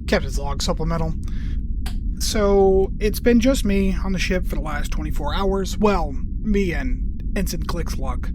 Captain's Log Supplemental. So it's been just me on the ship for the last 24 hours. Well, me and Ensign Click's luck.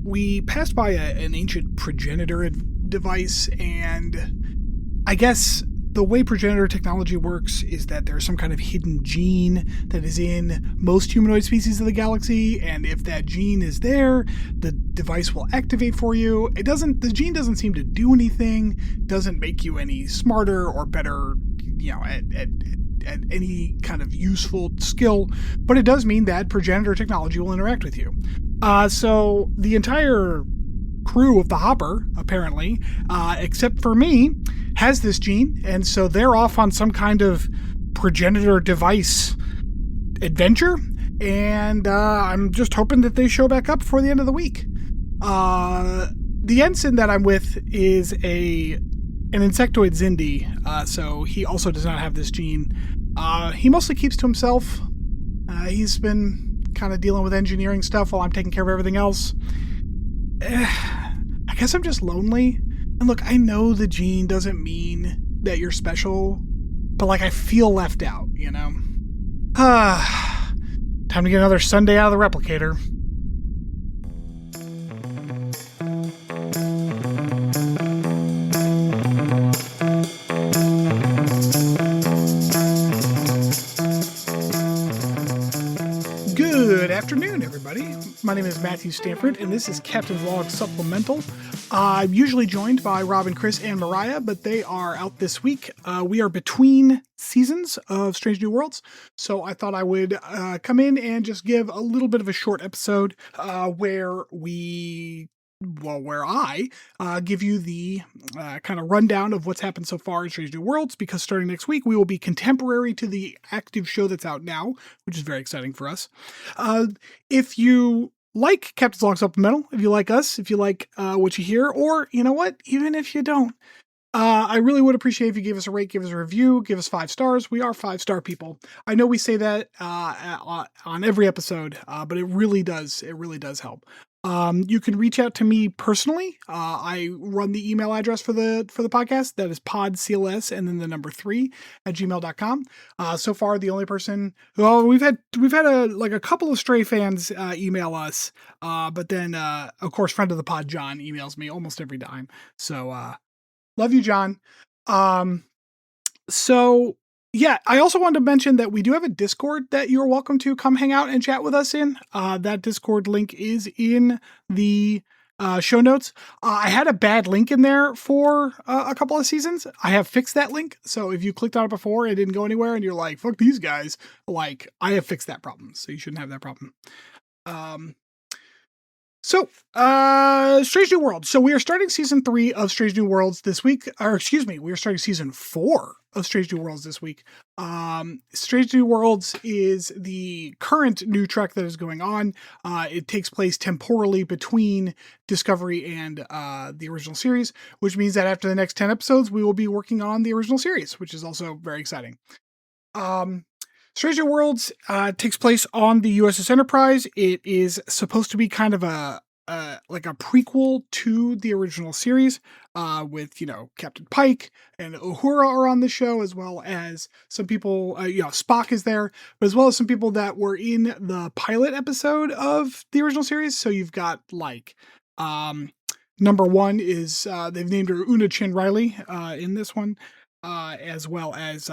We passed by an ancient progenitor device, and I guess the way progenitor technology works is that there's some kind of hidden gene that is in most humanoid species of the galaxy, and if that gene is there, the device will activate for you. The gene doesn't seem to do anything, doesn't make you any smarter or better, at any kind of useful skill, but it does mean that progenitor technology will interact with you. So the entire crew of the Hopper, apparently, except for me, has this gene, and so they're off on some kind of progenitor device adventure, and I'm just hoping that they show back up before the end of the week. The ensign that I'm with is an insectoid Zindi, so he also does not have this gene. He mostly keeps to himself. He's been kind of dealing with engineering stuff while I'm taking care of everything else. I guess I'm just lonely. And look, I know the gene doesn't mean that you're special, but I feel left out, Time to get another Sunday out of the replicator. Good afternoon, everybody. My name is Matthew Stanford, and this is Captain's Log Supplemental. I'm usually joined by Robin, Chris, and Mariah, but they are out this week. We are between seasons of Strange New Worlds, so I thought I would come in and just give a little bit of a short episode where I give you the kind of rundown of what's happened so far in Strange New Worlds, because starting next week, we will be contemporary to the active show that's out now, which is very exciting for us. If you like Captain's Log Supplemental, if you like us, if you like what you hear, or you know what, even if you don't, I really would appreciate if you give us a rate, give us a review, give us 5 stars. We are 5-star people. I know we say that on every episode, but it really does help. You can reach out to me personally. I run the email address for the podcast. That is podcls and then the number 3 at gmail.com. So far, the only person we've had a couple of stray fans email us. But then, of course, friend of the pod, John, emails me almost every time. So, love you, John. Yeah, I also wanted to mention that we do have a Discord that you're welcome to come hang out and chat with us in. That Discord link is in the show notes. I had a bad link in there for a couple of seasons. I have fixed that link. So if you clicked on it before and it didn't go anywhere and you're like, fuck these guys, I have fixed that problem. So you shouldn't have that problem. Strange New Worlds. So we are starting season 3 of Strange New Worlds this week, we are starting season 4 of Strange New Worlds this week. Strange New Worlds is the current new trek that is going on. It takes place temporally between Discovery and the original series, which means that after the next 10 episodes, we will be working on the original series, which is also very exciting. Strange New Worlds takes place on the USS Enterprise. It is supposed to be kind of a prequel to the original series, with Captain Pike and Uhura are on the show, as well as some people. Spock is there, but as well as some people that were in the pilot episode of the original series. So you've got number 1 is they've named her Una Chin Riley in this one, as well as.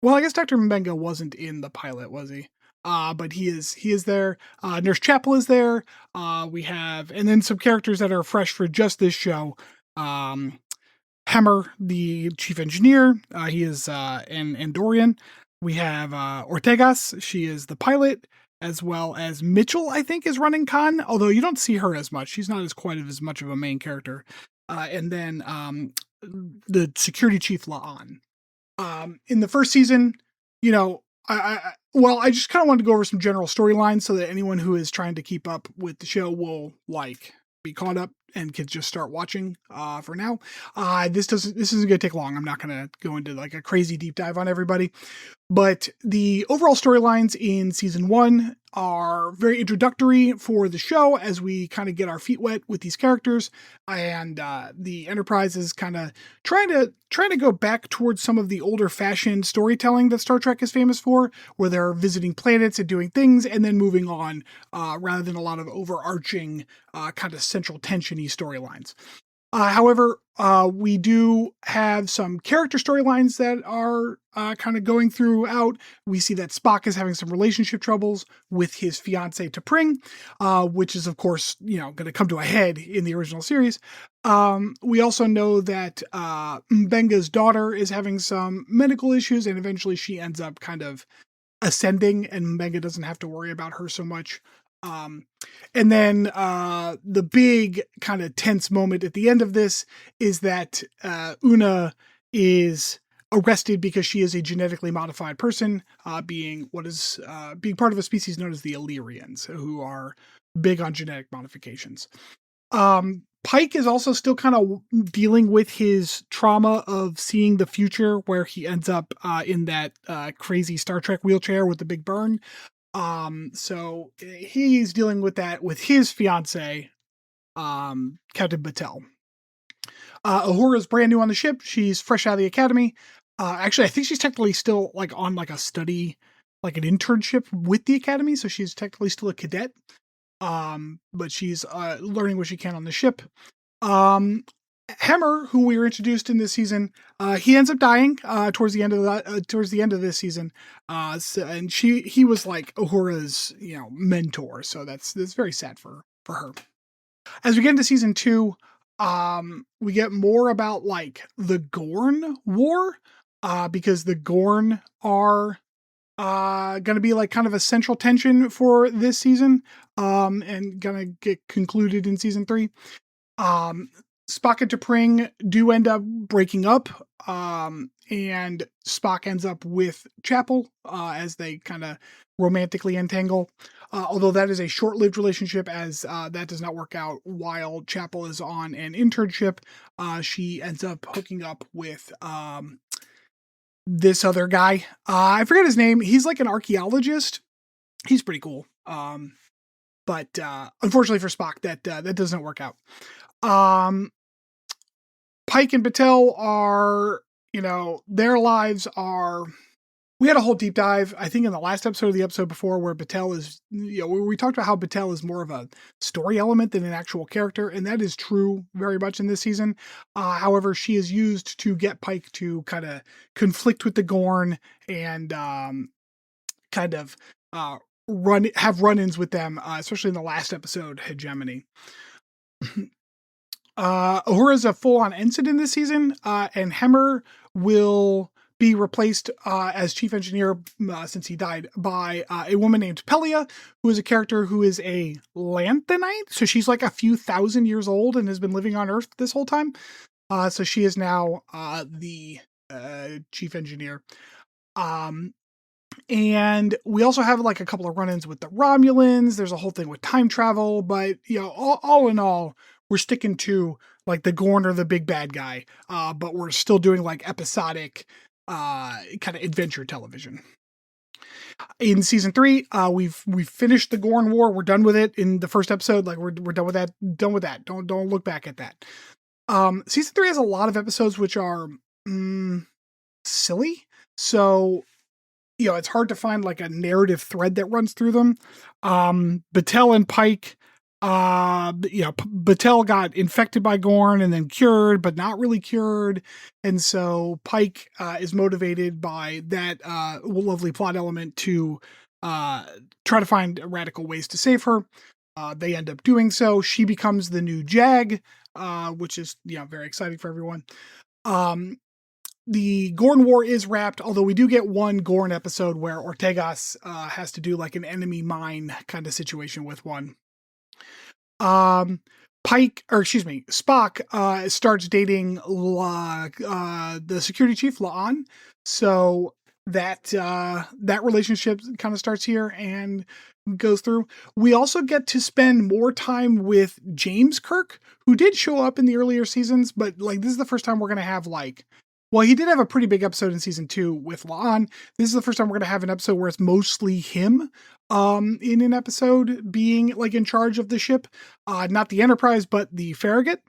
Well, I guess Dr. Mbenga wasn't in the pilot, was he? But he is there. Nurse Chapel is there. We have, and then some characters that are fresh for just this show. Hemmer, the chief engineer, he is an Andorian. We have Ortegas, she is the pilot, as well as Mitchell, I think, is running con, although you don't see her as much. She's not as much of a main character. And then the security chief, La'an. In the first season, I just kind of wanted to go over some general storylines so that anyone who is trying to keep up with the show will be caught up and can just start watching for now. This isn't going to take long. I'm not going to go into like a crazy deep dive on everybody. But the overall storylines in season 1 are very introductory for the show as we kind of get our feet wet with these characters, and the Enterprise is kind of trying to go back towards some of the older fashioned storytelling that Star Trek is famous for, where they're visiting planets and doing things and then moving on, rather than a lot of overarching kind of central tension-y storylines. However, we do have some character storylines that are kind of going throughout. We see that Spock is having some relationship troubles with his fiancée T'Pring, which is, of course, going to come to a head in the original series. We also know that M'Benga's daughter is having some medical issues, and eventually she ends up kind of ascending, and M'Benga doesn't have to worry about her so much. And then the big kind of tense moment at the end of this is that Una is arrested because she is a genetically modified person, being part of a species known as the Illyrians, who are big on genetic modifications. Pike is also still kind of dealing with his trauma of seeing the future, where he ends up in that crazy Star Trek wheelchair with the big burn. So he's dealing with that with his fiance, Captain Batel. Uhura's brand new on the ship. She's fresh out of the academy. Actually, I think she's technically still like on like a study, like an internship with the academy. So she's technically still a cadet. But she's learning what she can on the ship. Hemmer, who we were introduced in this season, he ends up dying towards the end of this season. And he was like Uhura's mentor, so that's very sad for her. As we get into season 2, we get more about like the Gorn War, because the Gorn are going to be like kind of a central tension for this season, and gonna get concluded in season 3. Spock and T'Pring do end up breaking up, and Spock ends up with Chapel as they kind of romantically entangle, although that is a short-lived relationship, as that does not work out while Chapel is on an internship. She ends up hooking up with this other guy. I forget his name. He's like an archaeologist. He's pretty cool. But unfortunately for Spock, that doesn't work out. Pike and Batel are, their lives are... We had a whole deep dive, I think, in the last episode of the episode before, where Batel is, where we talked about how Batel is more of a story element than an actual character, and that is true very much in this season. However, she is used to get Pike to kind of conflict with the Gorn and kind of have run-ins with them, especially in the last episode, Hegemony. Uhura is a full-on ensign in this season, and Hemmer will be replaced as chief engineer, since he died, by a woman named Pelia, who is a character who is a Lanthanite. So she's like a few thousand years old and has been living on Earth this whole time. So she is now the chief engineer. And we also have like a couple of run-ins with the Romulans. There's a whole thing with time travel, but all in all, we're sticking to like the Gorn or the big bad guy, but we're still doing like episodic kind of adventure television. In season 3, we've finished the Gorn War. We're done with it in the first episode. Like we're done with that. Done with that. Don't look back at that. Season 3 has a lot of episodes which are silly. So it's hard to find like a narrative thread that runs through them. Batel and Pike, Batel got infected by Gorn and then cured, but not really cured. And so Pike is motivated by that lovely plot element to try to find radical ways to save her. They end up doing so. She becomes the new Jag, which is very exciting for everyone. The Gorn War is wrapped, although we do get one Gorn episode where Ortegas has to do like an enemy mine kind of situation with one. Spock starts dating the security chief, La'an. So that relationship kind of starts here and goes through. We also get to spend more time with James Kirk, who did show up in the earlier seasons, but like this is the first time we're going to have like, well, he did have a pretty big episode in season 2 with La'an. This is the first time we're going to have an episode where it's mostly him in an episode being like in charge of the ship, not the Enterprise, but the Farragut.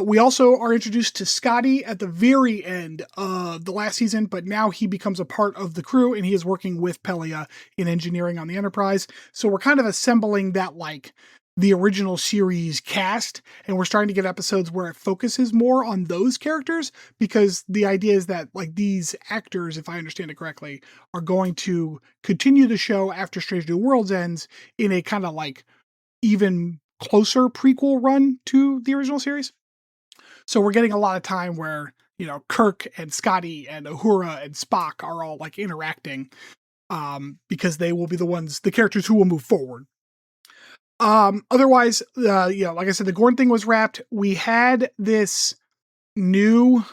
We also are introduced to Scotty at the very end of the last season, but now he becomes a part of the crew and he is working with Pelia in engineering on the Enterprise. So we're kind of assembling that like the original series cast, and we're starting to get episodes where it focuses more on those characters, because the idea is that like these actors, if I understand it correctly, are going to continue the show after Strange New Worlds ends in a kind of like even closer prequel run to the original series. So we're getting a lot of time where, you know, Kirk and Scotty and Uhura and Spock are all like interacting, because they will be the characters who will move forward. Otherwise, like I said, the Gorn thing was wrapped. We had this new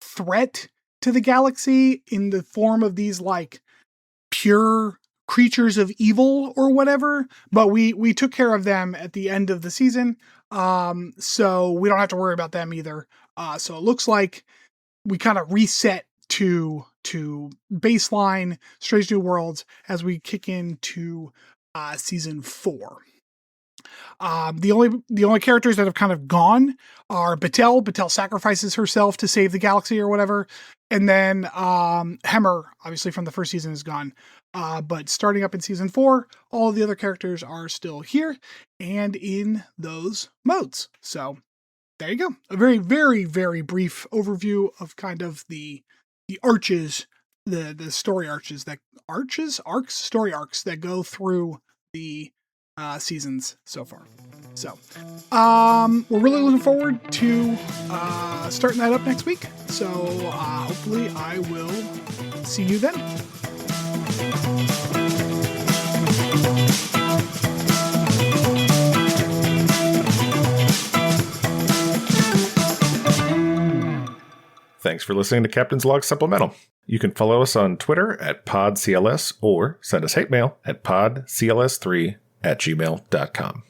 threat to the galaxy in the form of these like pure creatures of evil or whatever, but we took care of them at the end of the season. So we don't have to worry about them either. So it looks like we kind of reset to baseline Strange New Worlds as we kick into season 4. The only characters that have kind of gone are Batel. Batel sacrifices herself to save the galaxy or whatever. And then Hemmer, obviously from the first season, is gone. But starting up in season 4, all of the other characters are still here and in those modes. So there you go. A very, very, very brief overview of kind of the arches, the story story arcs that go through the seasons so far. So we're really looking forward to starting that up next week. So hopefully I will see you then. Thanks for listening to Captain's Log Supplemental. You can follow us on Twitter at PodCLS or send us hate mail at podcls3@gmail.com.